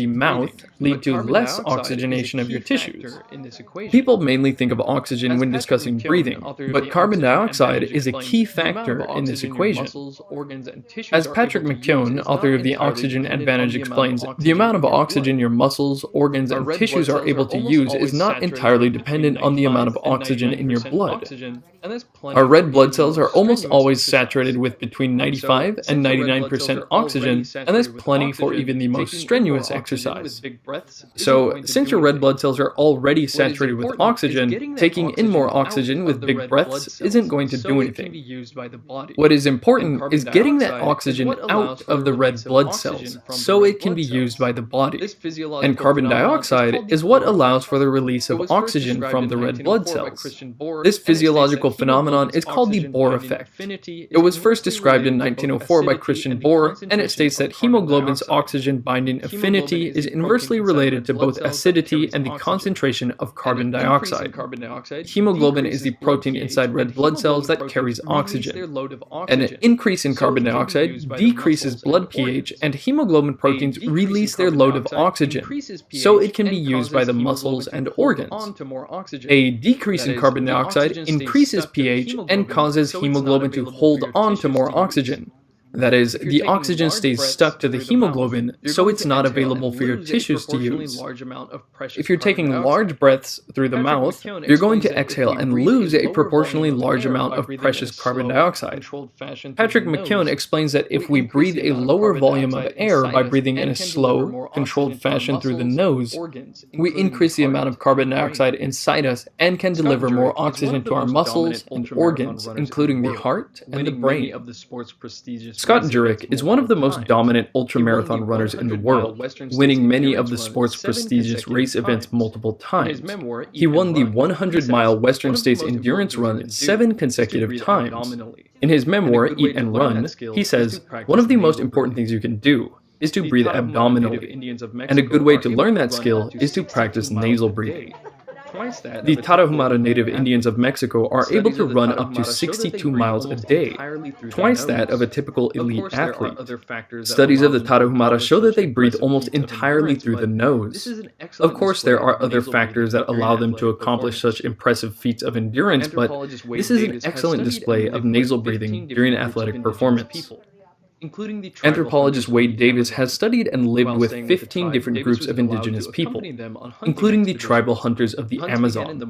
the mouth lead to less oxygenation of your tissues. People mainly think of oxygen when discussing breathing, but carbon dioxide is a key factor in this equation. As Patrick McKeown, author of The Oxygen Advantage, explains, the amount of oxygen your muscles, organs, and tissues are able to use is not entirely dependent on the amount of oxygen in your blood. Our red blood cells are almost always saturated with between 95 and 99% oxygen, and there's plenty for even the most strenuous exercise. So, since your red blood cells are already saturated with oxygen, taking in more oxygen with big breaths isn't going to do anything. What is important important is getting that oxygen out of the red blood cells so it can be used by the body. And carbon dioxide is what allows for the release of oxygen from the red blood cells. This physiological phenomenon is called the Bohr effect. It was first described in 1904 by Christian Bohr, and it states that hemoglobin's oxygen binding affinity is inversely related to both acidity and the concentration of carbon dioxide. Hemoglobin is the protein inside red blood cells that carries oxygen. And an increase in carbon dioxide decreases blood pH, and hemoglobin proteins release their load of oxygen, so it can be used by the muscles and organs. A decrease in carbon dioxide increases pH and causes hemoglobin to hold on to more oxygen. That is, the oxygen stays stuck to the hemoglobin, so it's not available for your tissues to use. If you're taking large breaths through the mouth, you're going to exhale and lose a proportionally large amount of precious carbon dioxide. Patrick McKeown explains that if we breathe a lower volume of air by breathing in a slow, controlled fashion through the nose, we increase the amount of carbon dioxide inside us and can deliver more oxygen to our muscles and organs, including the heart and the brain. Scott Jurek is one of the most dominant ultramarathon runners in the world, winning many of the sport's prestigious race events multiple times. He won the 100-mile Western States Endurance Run 7 consecutive times. In his memoir, Eat and Run, he says, "One of the most important things you can do is to breathe abdominally, and a good way to learn that skill is to practice nasal breathing." The Tarahumara Native Indians of Mexico are able to run up to 62 miles a day, twice that of a typical elite athlete. Studies of the Tarahumara show that they breathe almost entirely through the nose. Of course, there are other factors that allow them to accomplish such impressive feats of endurance, but this is an excellent display of nasal breathing during athletic performance. Anthropologist Wade Davis has studied and lived with 15 different groups of indigenous people, including the tribal hunters of the Amazon.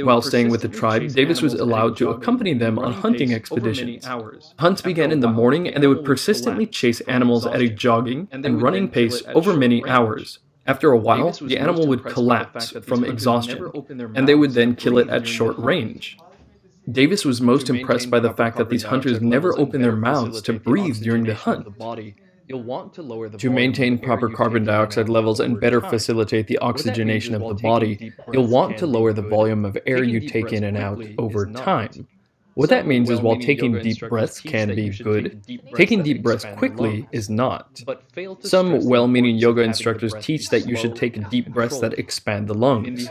While staying with the tribe, Davis was allowed to accompany them on hunting expeditions. Hunts began in the morning, and they would persistently chase animals at a jogging and running pace over many hours. After a while, the animal would collapse from exhaustion, and they would then kill it at short range. Davis was most impressed by the fact that these hunters never opened their mouths to breathe during the hunt. To maintain proper carbon dioxide levels and better facilitate the oxygenation of the body, you'll want to lower the volume of air you take in and out over time. What that means is while taking deep breaths can be good, taking deep breaths quickly is not. Some well-meaning yoga instructors teach that you should take deep breaths that expand the lungs,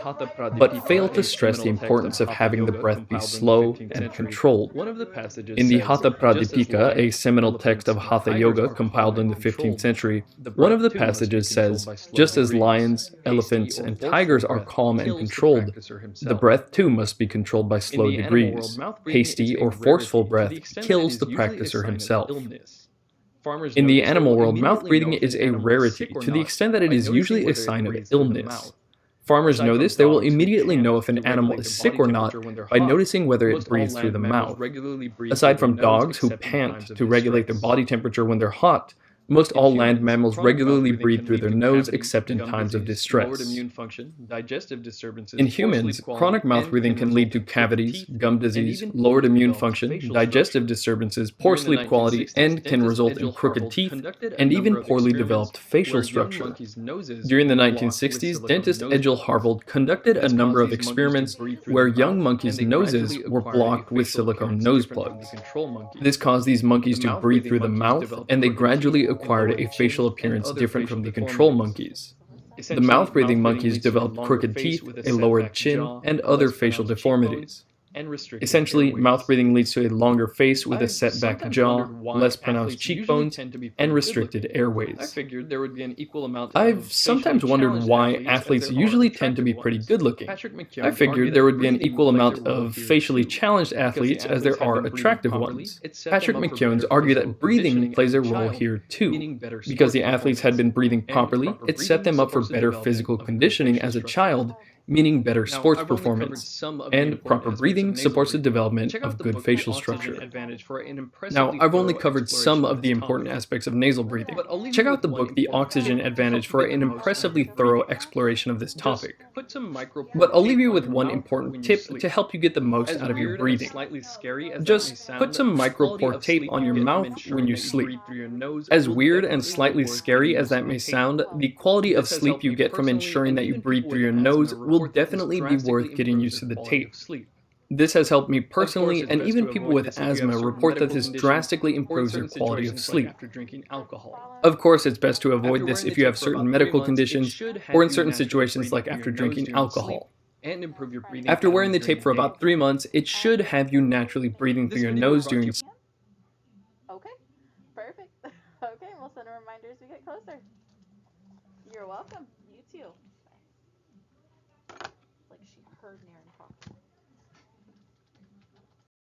but fail to stress the importance of having the breath be slow and controlled. In the Hatha Pradipika, a seminal text of Hatha Yoga compiled in the 15th century, one of the passages says, "Just as lions, elephants, and tigers are calm and controlled, the breath too must be controlled by slow degrees. Hasty or forceful breath kills the practicer himself." In the animal world, mouth breathing is a rarity to the extent that it is usually a sign of illness. Farmers know this. They will immediately know if an animal is sick or not by noticing whether it breathes through the mouth. Aside from dogs who pant to regulate their body temperature when they're hot, most all land mammals regularly breathe through their nose except in times of distress. In humans, chronic mouth breathing can lead to cavities, gum disease, lowered immune function, digestive disturbances, poor sleep quality, and can result in crooked teeth and even poorly developed facial structure. During the 1960s, dentist Egil Harvold conducted a number of experiments where young monkeys' noses were blocked with silicone nose plugs. This caused these monkeys to breathe through the mouth, and they gradually acquired a facial appearance different from the control monkeys. The mouth-breathing monkeys developed crooked teeth, a lowered chin, and other facial deformities. Essentially, mouth breathing leads to a longer face with a set-back jaw, less pronounced cheekbones, and restricted airways. I've sometimes wondered why athletes usually tend to be pretty good-looking. I figured there would be an equal amount of facially challenged athletes as there are attractive ones. Patrick McKeown argued that breathing plays a role here too. Because the athletes had been breathing properly, it set them up for better physical conditioning as a child, meaning better Now, sports I've only covered performance, some of the and important proper aspects breathing of nasal supports the breathing. development Check of out the good book facial The structure. Oxygen Advantage for an Now, impressively I've only thorough covered exploration some of of the this important topic. aspects of nasal breathing. But I'll leave Check you out the with one book The important Oxygen tip to Advantage help for you get an the most out of impressively your thorough breathing. exploration of this Just topic. put some micropore But I'll leave tape you on with your one mouth important when you tip sleep. to help you get the most As out of your weird breathing. and slightly scary as that may Just sound, put some the quality micropore of tape sleep on you your get from mouth ensuring when you that you sleep. breathe through your nose As will weird and definitely be slightly worth scary getting as used to that the may tape. sound, the quality of This has sleep helped you me get from personally, ensuring and that you even breathe people through with your asthma nose will report that this definitely be drastically worth getting improves used to their the quality tape. of sleep. This has helped me Of course, personally, it's and best even to people avoid with this if you have asthma certain report that medical this conditions drastically or in improves your certain quality of situations like sleep. after drinking alcohol. Of course, it's best to avoid After this wearing if the you tape have for certain about 3 medical months, it conditions should have or in you certain naturally situations breathing like through after your nose drinking during sleep alcohol. and improve your breathing After wearing the patterns tape for during the about day. 3 months, it should have you naturally breathing through This your video was nose brought to during you Okay, perfect. Okay, we'll send a reminder as we get closer. You're welcome. You too. Bye. Like she heard Naren talk.